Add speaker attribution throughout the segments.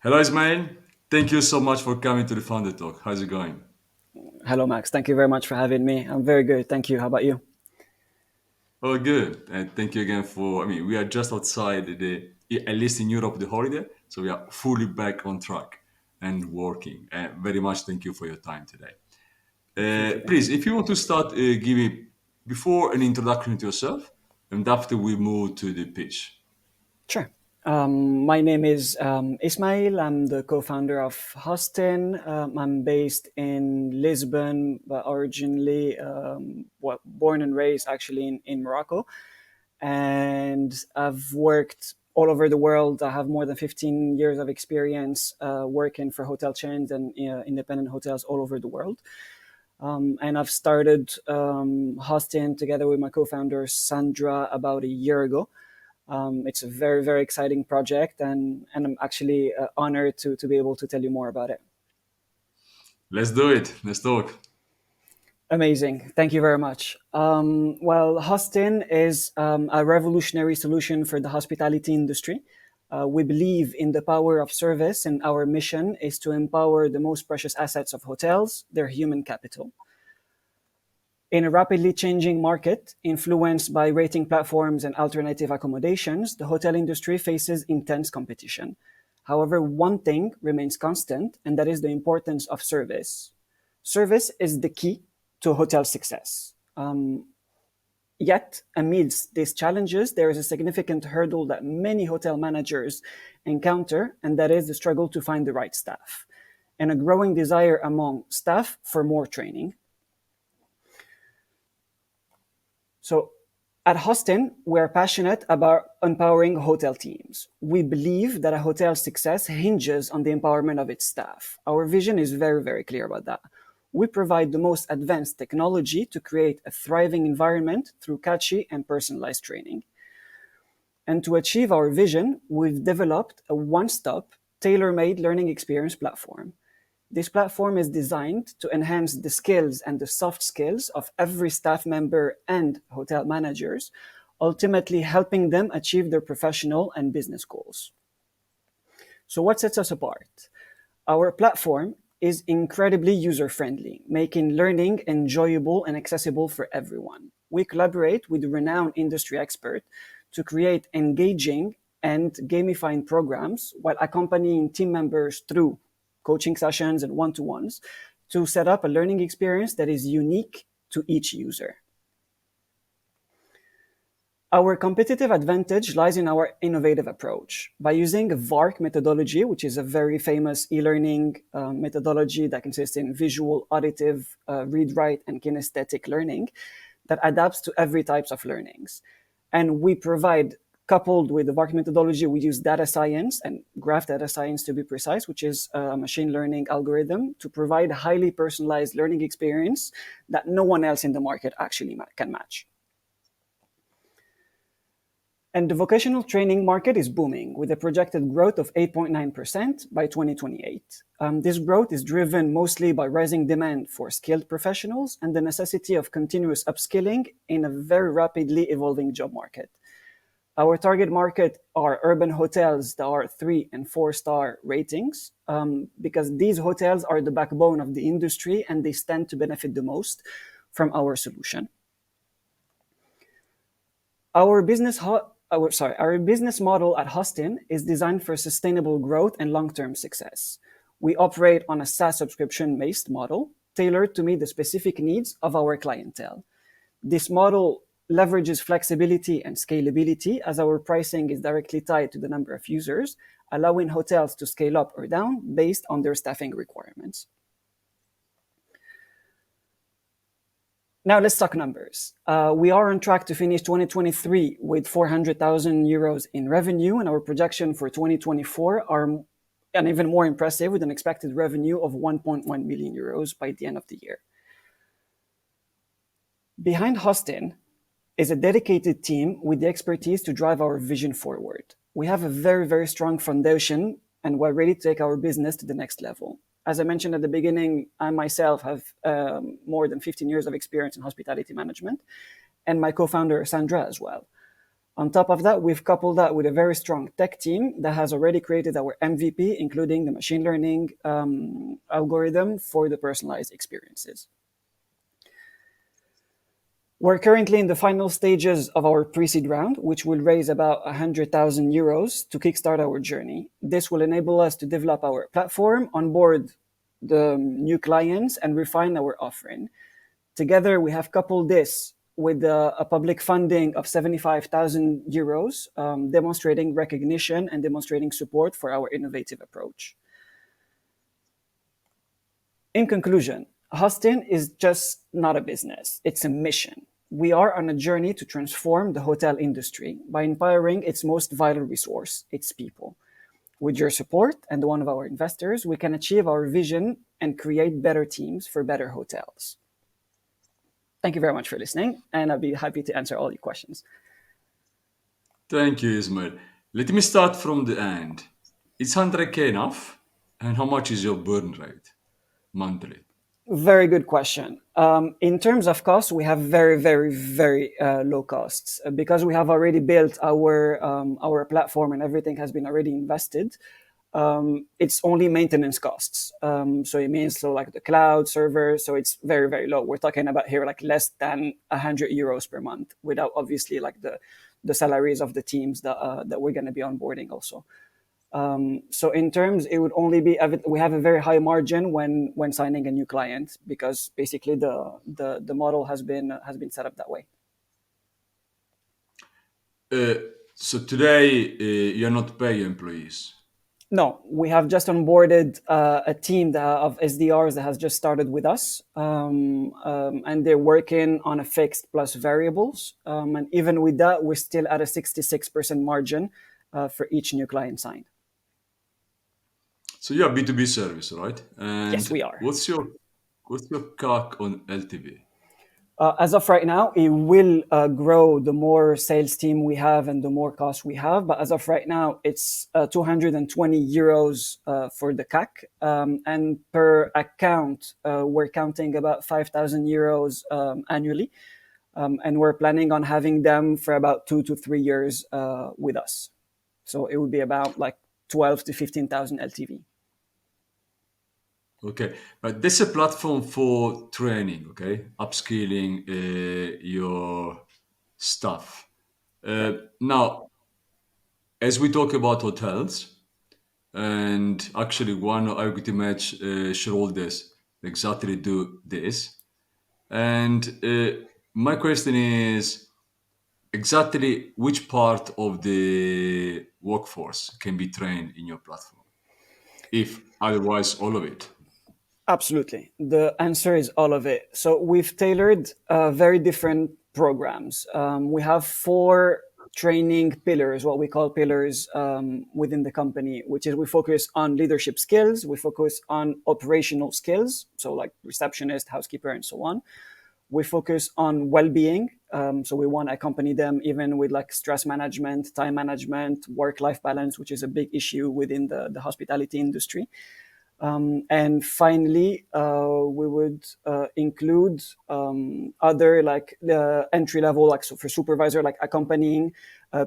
Speaker 1: Hello, Ismail. Thank you so much for coming to the Founder Talk. How's it going?
Speaker 2: Hello, Max. Thank you very much for having me. I'm very good. Thank you. How about you?
Speaker 1: Oh, good. And thank you again we are just outside at least in Europe, the holiday. So we are fully back on track and working. Very much thank you for your time today.
Speaker 2: Thank you.
Speaker 1: Please, if you want to start, give me before an introduction to yourself, and after we move to the pitch.
Speaker 2: Sure. My name is Ismail. I'm the co-founder of Hosstinn. I'm based in Lisbon, but originally born and raised actually in Morocco. And I've worked all over the world. I have more than 15 years of experience working for hotel chains and independent hotels all over the world. And I've started Hostin together with my co-founder Sandra about a year ago. It's a very, very exciting project, and I'm actually honored to be able to tell you more about it.
Speaker 1: Let's do it. Let's talk.
Speaker 2: Amazing. Thank you very much. Well, Hostin is a revolutionary solution for the hospitality industry. We believe in the power of service, and our mission is to empower the most precious assets of hotels, their human capital. In a rapidly changing market, influenced by rating platforms and alternative accommodations, the hotel industry faces intense competition. However, one thing remains constant, and that is the importance of service. Service is the key to hotel success. Yet, amidst these challenges, there is a significant hurdle that many hotel managers encounter, and that is the struggle to find the right staff, and a growing desire among staff for more training. So at Hostin, we're passionate about empowering hotel teams. We believe that a hotel's success hinges on the empowerment of its staff. Our vision is very, very clear about that. We provide the most advanced technology to create a thriving environment through catchy and personalized training. And to achieve our vision, we've developed a one-stop, tailor-made learning experience platform. This platform is designed to enhance the skills and the soft skills of every staff member and hotel managers, ultimately helping them achieve their professional and business goals. So, what sets us apart? Our platform is incredibly user friendly, making learning enjoyable and accessible for everyone. We collaborate with renowned industry experts to create engaging and gamifying programs while accompanying team members through coaching sessions and one-to-ones to set up a learning experience that is unique to each user. Our competitive advantage lies in our innovative approach. By using a VARC methodology, which is a very famous e-learning methodology that consists in visual, auditive, read-write, and kinesthetic learning that adapts to every types of learnings. And we provide, coupled with the VARC methodology, we use data science and graph data science to be precise, which is a machine learning algorithm to provide a highly personalized learning experience that no one else in the market actually can match. And the vocational training market is booming with a projected growth of 8.9% by 2028. This growth is driven mostly by rising demand for skilled professionals and the necessity of continuous upskilling in a very rapidly evolving job market. Our target market are urban hotels that are 3 and 4 star ratings, because these hotels are the backbone of the industry and they stand to benefit the most from our solution. Our business model at Hostin is designed for sustainable growth and long-term success. We operate on a SaaS subscription-based model tailored to meet the specific needs of our clientele. This model leverages flexibility and scalability as our pricing is directly tied to the number of users, allowing hotels to scale up or down based on their staffing requirements. Now let's talk numbers. We are on track to finish 2023 with 400,000 euros in revenue, and our projection for 2024 are and even more impressive with an expected revenue of 1.1 million euros by the end of the year. Behind Hostin is a dedicated team with the expertise to drive our vision forward. We have a very, very strong foundation and we're ready to take our business to the next level. As I mentioned at the beginning, I myself have more than 15 years of experience in hospitality management, and my co-founder Sandra as well. On top of that, we've coupled that with a very strong tech team that has already created our MVP, including the machine learning algorithm for the personalized experiences. We're currently in the final stages of our pre-seed round, which will raise about 100,000 euros to kickstart our journey. This will enable us to develop our platform, onboard the new clients, and refine our offering. Together, we have coupled this with a public funding of 75,000 euros, demonstrating recognition and demonstrating support for our innovative approach. In conclusion, Hosstinn is just not a business, it's a mission. We are on a journey to transform the hotel industry by empowering its most vital resource, its people. With your support and the one of our investors, we can achieve our vision and create better teams for better hotels. Thank you very much for listening, and I'll be happy to answer all your questions.
Speaker 1: Thank you, Ismail. Let me start from the end. Is 100K enough? And how much is your burn rate monthly?
Speaker 2: Very good question. In terms of costs, we have very, very, very low costs because we have already built our platform and everything has been already invested. It's only maintenance costs. So it means like the cloud server. So it's very, very low. We're talking about here like less than 100 euros per month, without obviously like the salaries of the teams that we're going to be onboarding also. So in terms, it would only be we have a very high margin when signing a new client because basically the model has been set up that way.
Speaker 1: So today, you're not paying employees.
Speaker 2: No, we have just onboarded a team of SDRs that has just started with us, and they're working on a fixed plus variables. And even with that, we're still at a 66% margin for each new client signed.
Speaker 1: So you're a B2B service, right? And
Speaker 2: Yes, we are.
Speaker 1: what's your CAC on LTV?
Speaker 2: As of right now, it will grow the more sales team we have and the more costs we have. But as of right now, it's 220 euros for the CAC. And per account, we're counting about 5,000 euros annually. And we're planning on having them for about 2 to 3 years with us. So it would be about like 12 to 15,000 LTV.
Speaker 1: Okay, but this is a platform for training, okay, upskilling your staff. Now, as we talk about hotels, and actually one of EquityMatch shareholders exactly do this, and my question is exactly which part of the workforce can be trained in your platform, if otherwise all of it.
Speaker 2: Absolutely. The answer is all of it. So we've tailored very different programs. We have four training pillars, what we call pillars within the company, which is we focus on leadership skills, we focus on operational skills, so like receptionist, housekeeper, and so on. We focus on well-being, so we want to accompany them even with like stress management, time management, work-life balance, which is a big issue within the hospitality industry. And finally, we would include other like the entry level, like so for supervisor, like accompanying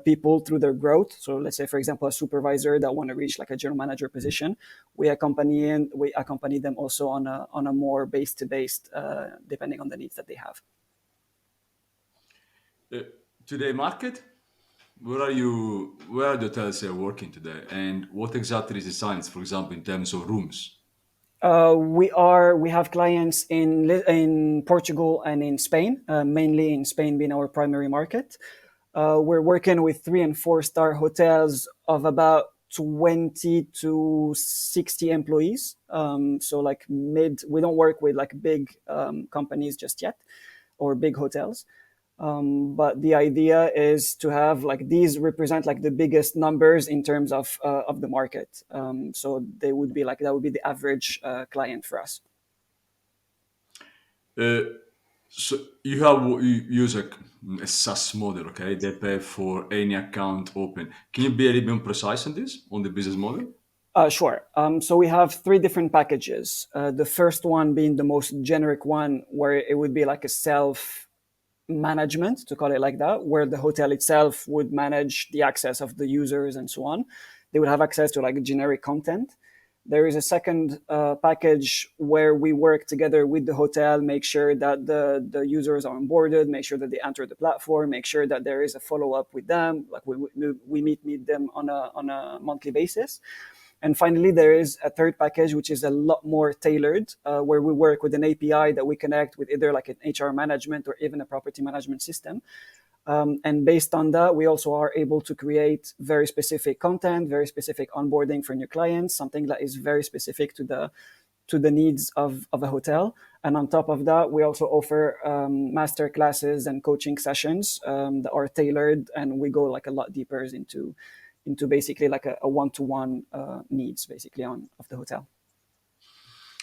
Speaker 2: people through their growth. So let's say, for example, a supervisor that want to reach like a general manager position, we accompany them also on a more base to base, depending on the needs that they have.
Speaker 1: Today market, where are the hotels are working today, and what exactly is the science, for example, in terms of rooms?
Speaker 2: We have clients in Portugal and in Spain, mainly in Spain being our primary market. We're working with 3 and 4 star hotels of about 20 to 60 employees. So like we don't work with like big companies just yet or big hotels. But the idea is to have like these represent like the biggest numbers in terms of the market. So they would be like that would be the average client for us.
Speaker 1: Uh, so you use a SaaS model, okay? They pay for any account open. Can you be a little bit more precise on this, on the business model?
Speaker 2: Sure. So we have 3 different packages. The first one being the most generic one, where it would be like a management, to call it like that, where the hotel itself would manage the access of the users and so on. They would have access to like generic content. There is a second package where we work together with the hotel, make sure that the users are onboarded, make sure that they enter the platform, make sure that there is a follow up with them, like we meet them on a monthly basis. And finally, there is a third package, which is a lot more tailored, where we work with an API that we connect with either like an HR management or even a property management system. And based on that, we also are able to create very specific content, very specific onboarding for new clients, something that is very specific to the needs of a hotel. And on top of that, we also offer master classes and coaching sessions that are tailored, and we go like a lot deeper into basically like a one-to-one needs basically on of the hotel.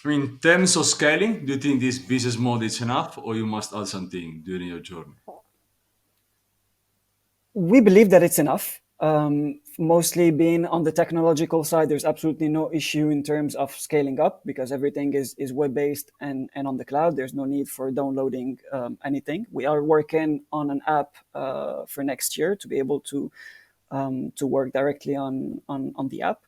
Speaker 1: I mean, in terms of scaling, do you think this business model is enough, or you must add something during your journey?
Speaker 2: We believe that it's enough. Mostly being on the technological side, there's absolutely no issue in terms of scaling up because everything is web based and on the cloud. There's no need for downloading anything. We are working on an app for next year to be able to work directly on the app.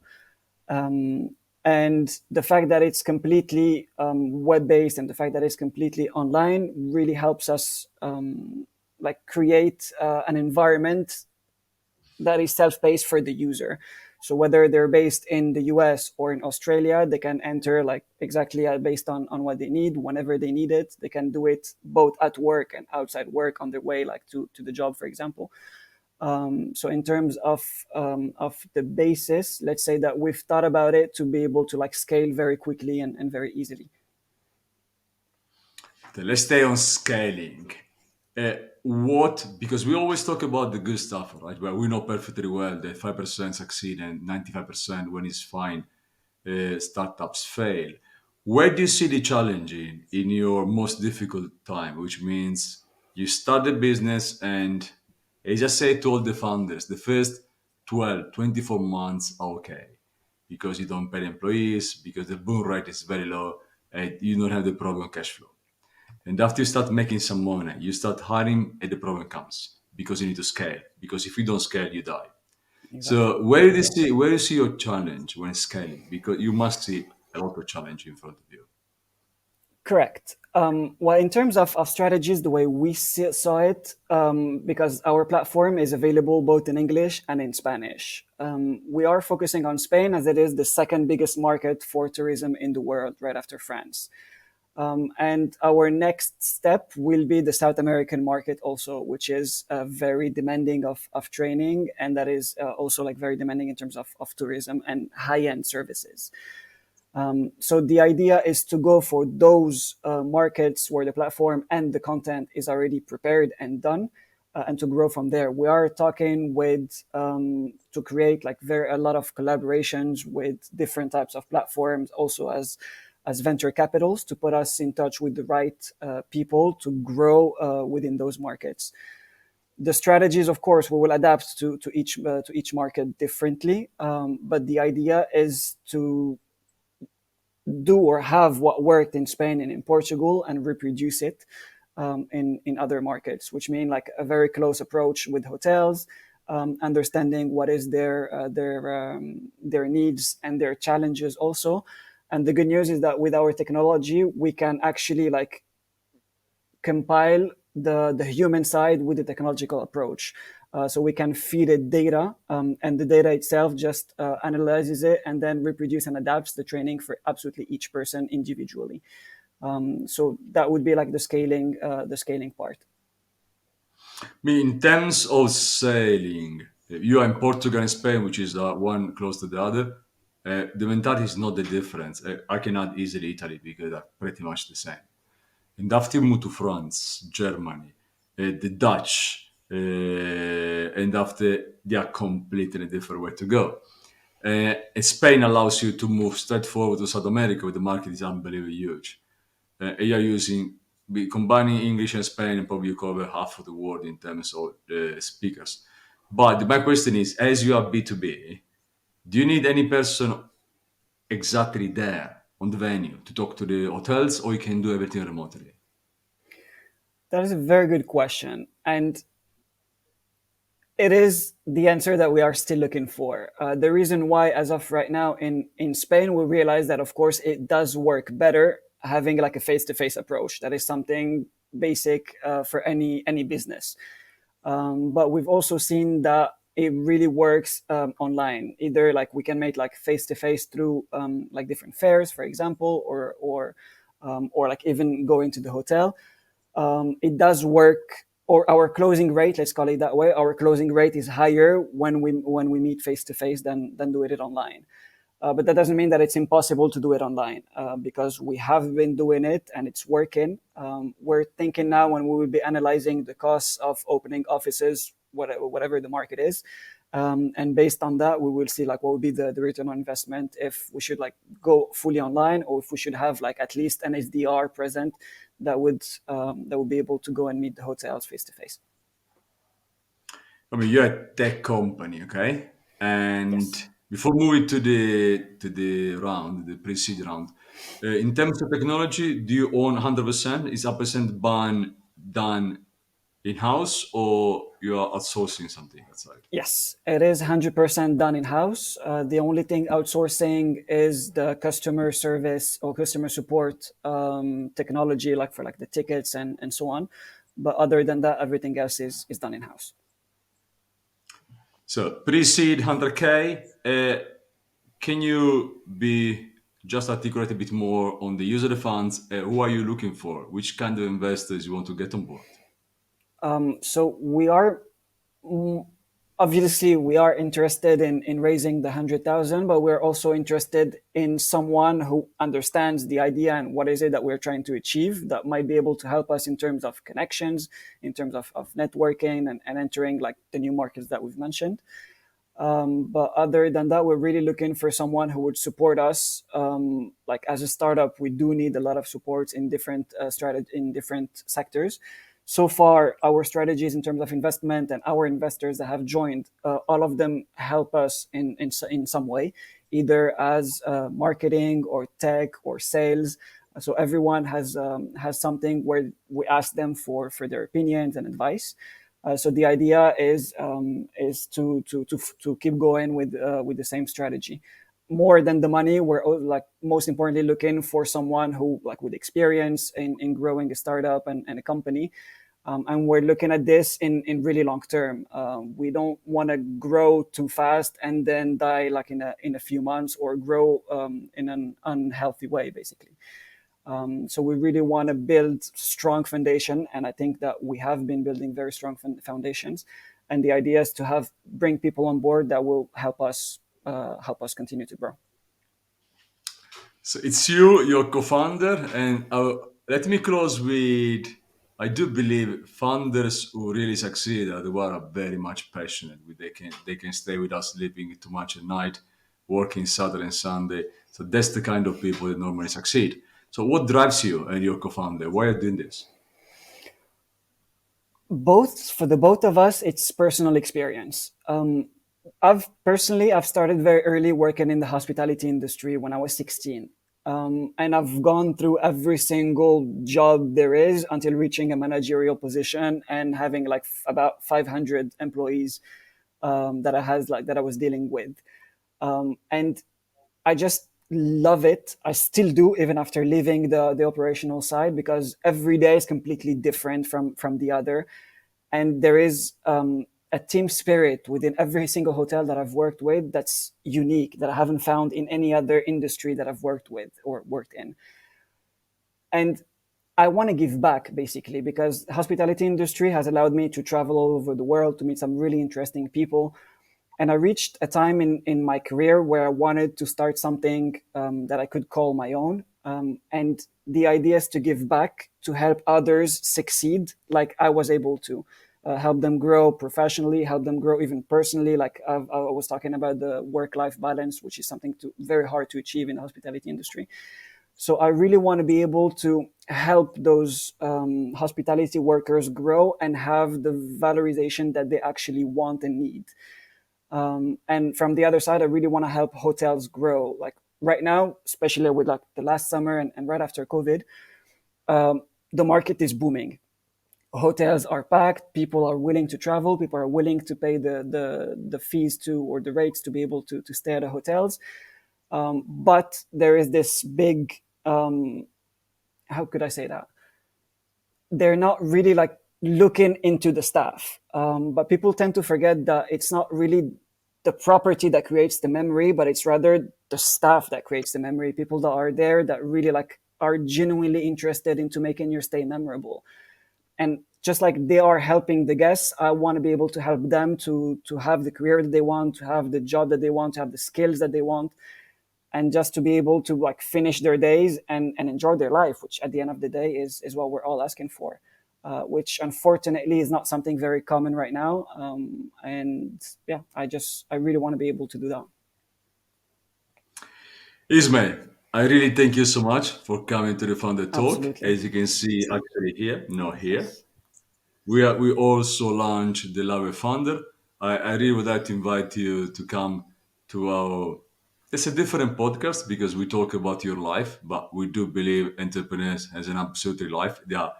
Speaker 2: And the fact that it's completely web based and the fact that it's completely online really helps us like create an environment that is self-paced for the user. So whether they're based in the US or in Australia, they can enter like exactly based on what they need, whenever they need it. They can do it both at work and outside work on their way like to the job, for example. So in terms of the basis, let's say that we've thought about it to be able to like scale very quickly and very easily.
Speaker 1: Okay, let's stay on scaling. What, because we always talk about the good stuff, right? Where we know perfectly well that 5% succeed and 95% when it's fine, startups fail. Where do you see the challenge in your most difficult time, which means you start the business and I just say to all the founders, the first 12, 24 months are okay because you don't pay employees, because the burn rate is very low, and you don't have the problem cash flow. And after you start making some money, you start hiring and the problem comes because you need to scale. Because if you don't scale, you die.
Speaker 2: Exactly.
Speaker 1: So where do you see your challenge when scaling? Because you must see a lot of challenge in front of you.
Speaker 2: Correct. Well, in terms of strategies, the way we saw it, because our platform is available both in English and in Spanish, we are focusing on Spain as it is the second biggest market for tourism in the world, right after France. And our next step will be the South American market also, which is very demanding of training, and that is also like very demanding in terms of tourism and high-end services. So the idea is to go for those markets where the platform and the content is already prepared and done, and to grow from there. We are talking with to create like a lot of collaborations with different types of platforms, also as venture capitals, to put us in touch with the right people to grow within those markets. The strategies, of course, we will adapt to each market differently, but the idea is to do or have what worked in Spain and in Portugal and reproduce it in other markets, which mean like a very close approach with hotels, understanding what is their needs and their challenges also. And the good news is that with our technology, we can actually like compile the human side with the technological approach. So we can feed it data, and the data itself just analyzes it and then reproduce and adapts the training for absolutely each person individually. So that would be like the scaling part.
Speaker 1: I mean, in terms of sailing, you are in Portugal and Spain, which is one close to the other. The mentality is not the difference. I can add easily Italy because they're pretty much the same. And after you move to France, Germany, the Dutch, and after they are completely different way to go. And Spain allows you to move straight forward to South America, where the market is unbelievably huge. You are using combining English and Spanish, and probably you cover half of the world in terms of speakers. But my question is, as you are B2B, do you need any person exactly there on the venue to talk to the hotels, or you can do everything remotely?
Speaker 2: That is a very good question. And it is the answer that we are still looking for. The reason why, as of right now in Spain, we realize that, of course, it does work better having like a face to face approach. That is something basic for any business. But we've also seen that it really works online. Either like we can make like face to face through like different fairs, for example, or like even going to the hotel. It does work, or our closing rate, let's call it that way. Our closing rate is higher when we meet face to face than doing it online. But that doesn't mean that it's impossible to do it online because we have been doing it and it's working. We're thinking now when we will be analyzing the costs of opening offices, whatever the market is. And based on that, we will see like what would be the return on investment if we should like go fully online or if we should have like at least an SDR present that would be able to go and meet the hotels face to face.
Speaker 1: I mean, you're a tech company, okay? And
Speaker 2: Yes.
Speaker 1: before moving to the round, the pre-seed round, in terms of technology, do you own 100%? Is 100% done in-house or you are outsourcing something outside?
Speaker 2: Yes, it is 100% done in house. The only thing outsourcing is the customer service or customer support technology, like for like the tickets and so on. But other than that, everything else is done in house.
Speaker 1: So pre-seed 100K, can you be just articulate a bit more on the use of the funds? Who are you looking for? Which kind of investors you want to get on board?
Speaker 2: So we are obviously we are interested in raising the 100,000, but we're also interested in someone who understands the idea and what is it that we're trying to achieve that might be able to help us in terms of connections, in terms of networking and entering like the new markets that we've mentioned. But other than that, we're really looking for someone who would support us. Like as a startup, we do need a lot of support in different in different sectors. So far, our strategies in terms of investment and our investors that have joined, all of them help us in some way, either as marketing or tech or sales. So everyone has something where we ask them for their opinions and advice. So the idea is to keep going with the same strategy. More than the money, we're like most importantly looking for someone who like with experience in growing a startup and a company. And we're looking at this in really long term. We don't want to grow too fast and then die like in a few months or grow in an unhealthy way, basically. So we really want to build strong foundation, and I think that we have been building very strong foundations. And the idea is to have bring people on board that will help us continue to grow.
Speaker 1: So it's you, your co-founder, and let me close with I do believe founders who really succeed are the one who are very much passionate. They can stay without sleeping too much at night, working Saturday and Sunday. So that's the kind of people that normally succeed. So what drives you and your co-founder? Why are you doing this?
Speaker 2: Both for the both of us, it's personal experience. I've started very early working in the hospitality industry when I was 16. And I've gone through every single job there is until reaching a managerial position and having like about 500 employees that I was dealing with. And I just love it. I still do, even after leaving the operational side, because every day is completely different from the other. And there is a team spirit within every single hotel that I've worked with that's unique, that I haven't found in any other industry that I've worked with or worked in. And I want to give back basically because the hospitality industry has allowed me to travel all over the world to meet some really interesting people. And I reached a time in my career where I wanted to start something that I could call my own. And the idea is to give back, to help others succeed like I was able to. Help them grow professionally, help them grow even personally. Like I was talking about the work-life balance, which is something very hard to achieve in the hospitality industry. So I really want to be able to help those hospitality workers grow and have the valorization that they actually want and need. And from the other side, I really want to help hotels grow. Like right now, especially with like the last summer and right after COVID, the market is booming. hotels are packed, people are willing to travel, people are willing to pay the fees to or the rates to be able to stay at the hotels. But there is this big, how could I say that? They're not really like looking into the staff. But people tend to forget that it's not really the property that creates the memory, but it's rather the staff that creates the memory. People that are there that really like are genuinely interested into making your stay memorable. And just like they are helping the guests, I want to be able to help them to have the career that they want, to have the job that they want, to have the skills that they want, and just to be able to like finish their days and enjoy their life, which at the end of the day is what we're all asking for, which unfortunately is not something very common right now. And yeah, I really want to be able to do that.
Speaker 1: Ismail, I really thank you so much for coming to the Founder Talk.
Speaker 2: Absolutely.
Speaker 1: As you can see, actually here, not here. We also launched the Love Founder. I really would like to invite you to come to our. It's a different podcast because we talk about your life, but we do believe entrepreneurs has an absolute life. They are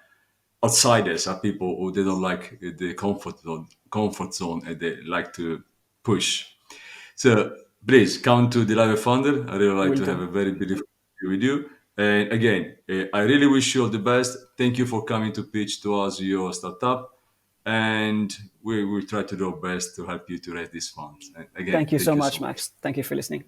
Speaker 1: outsiders, are people who they don't like the comfort zone, and they like to push. So please come to the Live Founder. I really like
Speaker 2: Will
Speaker 1: to have
Speaker 2: do.
Speaker 1: a very beautiful interview with you. And again, I really wish you all the best. Thank you for coming to pitch to us your startup. And we will try to do our best to help you to raise these funds. And again,
Speaker 2: Thank you so
Speaker 1: thank you so
Speaker 2: much,
Speaker 1: much.
Speaker 2: Max. Thank you for listening.